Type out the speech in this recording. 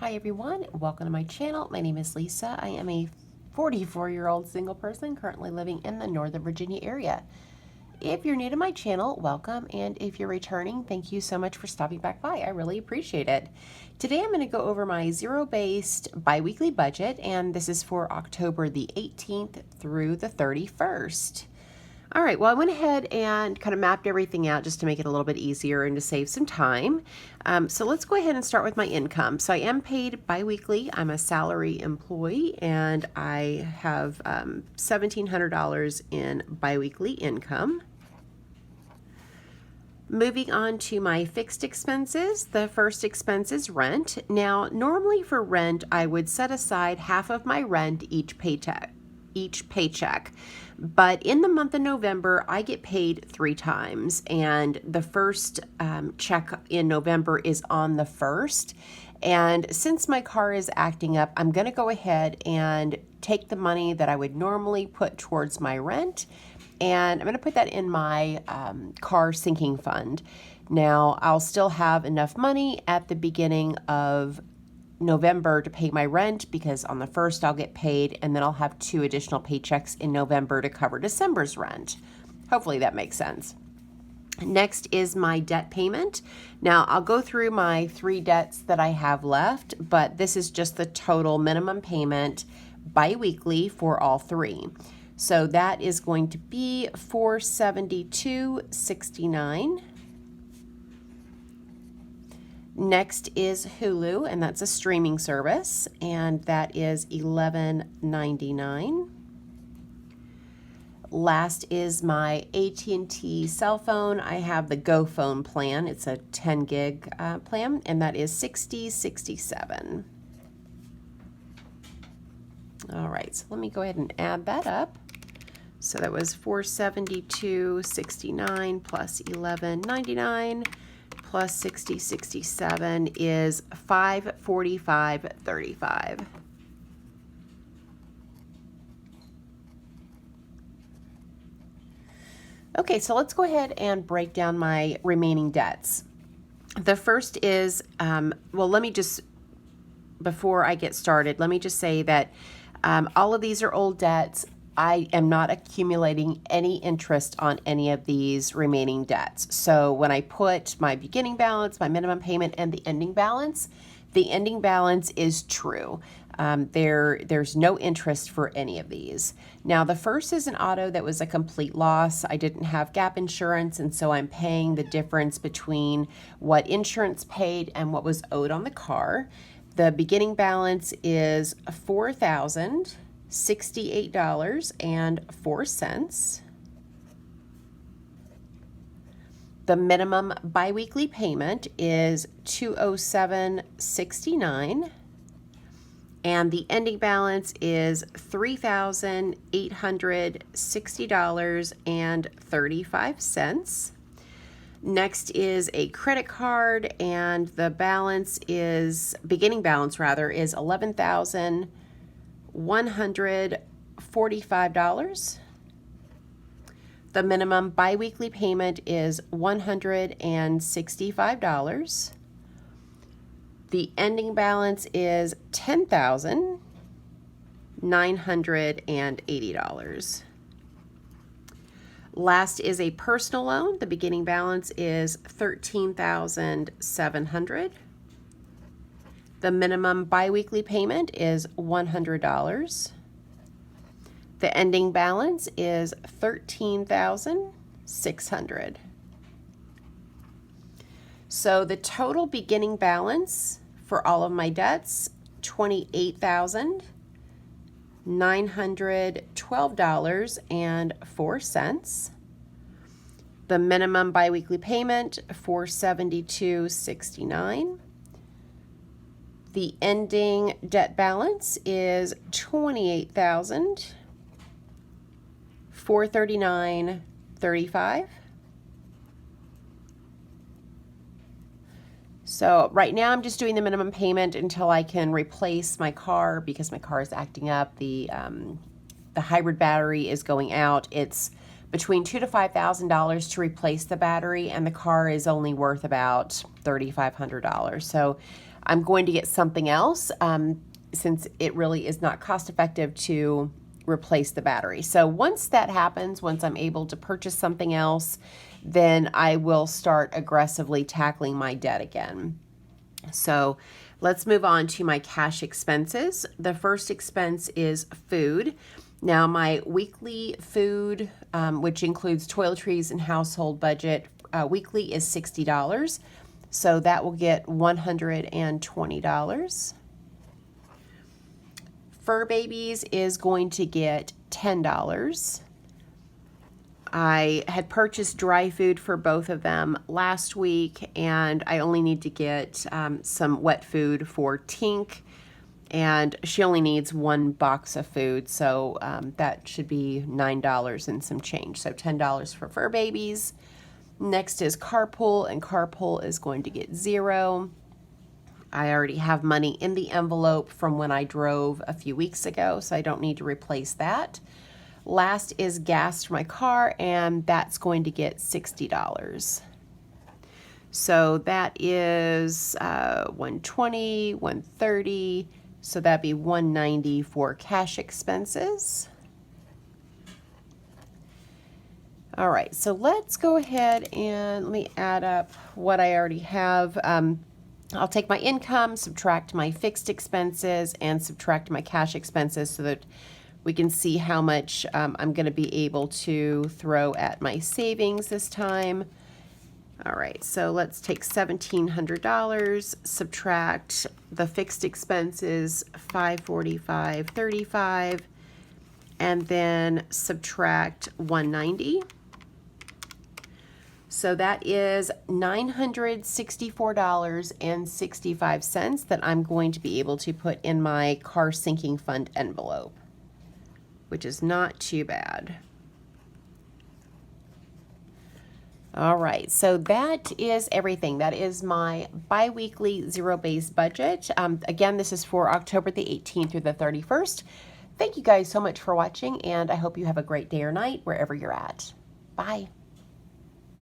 Hi everyone, welcome to my channel. My name is Lisa. I am a 44-year-old single person currently living in the Northern Virginia area. If you're new to my channel, welcome, and if you're returning, thank you so much for stopping back by. I really appreciate it. Today I'm going to go over my zero-based biweekly budget, and this is for October the 18th through the 31st. All right, well, I went ahead and kind of mapped everything out just to make it a little bit easier and to save some time. So let's go ahead and start with my income. So I am paid biweekly. I'm a salary employee, and I have $1,700 in biweekly income. Moving on to my fixed expenses, the first expense is rent. Now, normally for rent, I would set aside half of my rent each paycheck. But in the month of November, I get paid 3 times, and the first check in November is on the 1st. And since my car is acting up, I'm going to go ahead and take the money that I would normally put towards my rent, and I'm going to put that in my car sinking fund. Now, I'll still have enough money at the beginning of November to pay my rent, because on the 1st I'll get paid, and then I'll have 2 additional paychecks in November to cover December's rent. Hopefully that makes sense. Next is my debt payment. Now I'll go through my 3 debts that I have left, but this is just the total minimum payment biweekly for all 3. So that is going to be $472.69. Next is Hulu, and that's a streaming service, and that is $11.99. Last is my AT&T cell phone. I have the Go Phone plan. It's a 10 gig plan, and that is $60.67. All right, so let me go ahead and add that up. So that was $472.69 plus $11.99. plus $60.67 is $545.35. Okay, so let's go ahead and break down my remaining debts. The first is, well, let me just, before I get started, let me just say that all of these are old debts. I am not accumulating any interest on any of these remaining debts. So when I put my beginning balance, my minimum payment, and the ending balance is true. There's no interest for any of these. Now, the first is an auto that was a complete loss. I didn't have gap insurance, and so I'm paying the difference between what insurance paid and what was owed on the car. The beginning balance is $4,068.04. The minimum biweekly payment is $207.69, and the ending balance is $3,860.35. Next is a credit card, and the beginning balance is $11,145. The minimum biweekly payment is $165. The ending balance is $10,980. Last is a personal loan. The beginning balance is $13,700. The minimum biweekly payment is $100. The ending balance is $13,600. So the total beginning balance for all of my debts, $28,912.04. The minimum biweekly payment, $472.69. The ending debt balance is $28,439.35. So right now I'm just doing the minimum payment until I can replace my car, because my car is acting up. The hybrid battery is going out. It's between $2,000 to $5,000 to replace the battery, and the car is only worth about $3,500. So I'm going to get something else since it really is not cost effective to replace the battery. So once that happens, once I'm able to purchase something else, then I will start aggressively tackling my debt again. So let's move on to my cash expenses. The first expense is food. Now my weekly food, which includes toiletries and household budget, weekly is $60. So that will get $120. Fur Babies is going to get $10. I had purchased dry food for both of them last week, and I only need to get some wet food for Tink, and she only needs one box of food, so that should be $9 and some change. So $10 for Fur Babies. Next is Carpool, and Carpool is going to get $0. I already have money in the envelope from when I drove a few weeks ago, so I don't need to replace that. Last is gas for my car, and that's going to get $60. So that is $120, $130, so that'd be $190 for cash expenses. All right, so let's go ahead and let me add up what I already have. I'll take my income, subtract my fixed expenses, and subtract my cash expenses so that we can see how much I'm going to be able to throw at my savings this time. All right, so let's take $1,700, subtract the fixed expenses, $545.35, and then subtract $190. So that is $964.65 that I'm going to be able to put in my car sinking fund envelope, which is not too bad. All right, so that is everything. That is my bi-weekly zero-based budget. Again, this is for October the 18th through the 31st. Thank you guys so much for watching, and I hope you have a great day or night wherever you're at. Bye.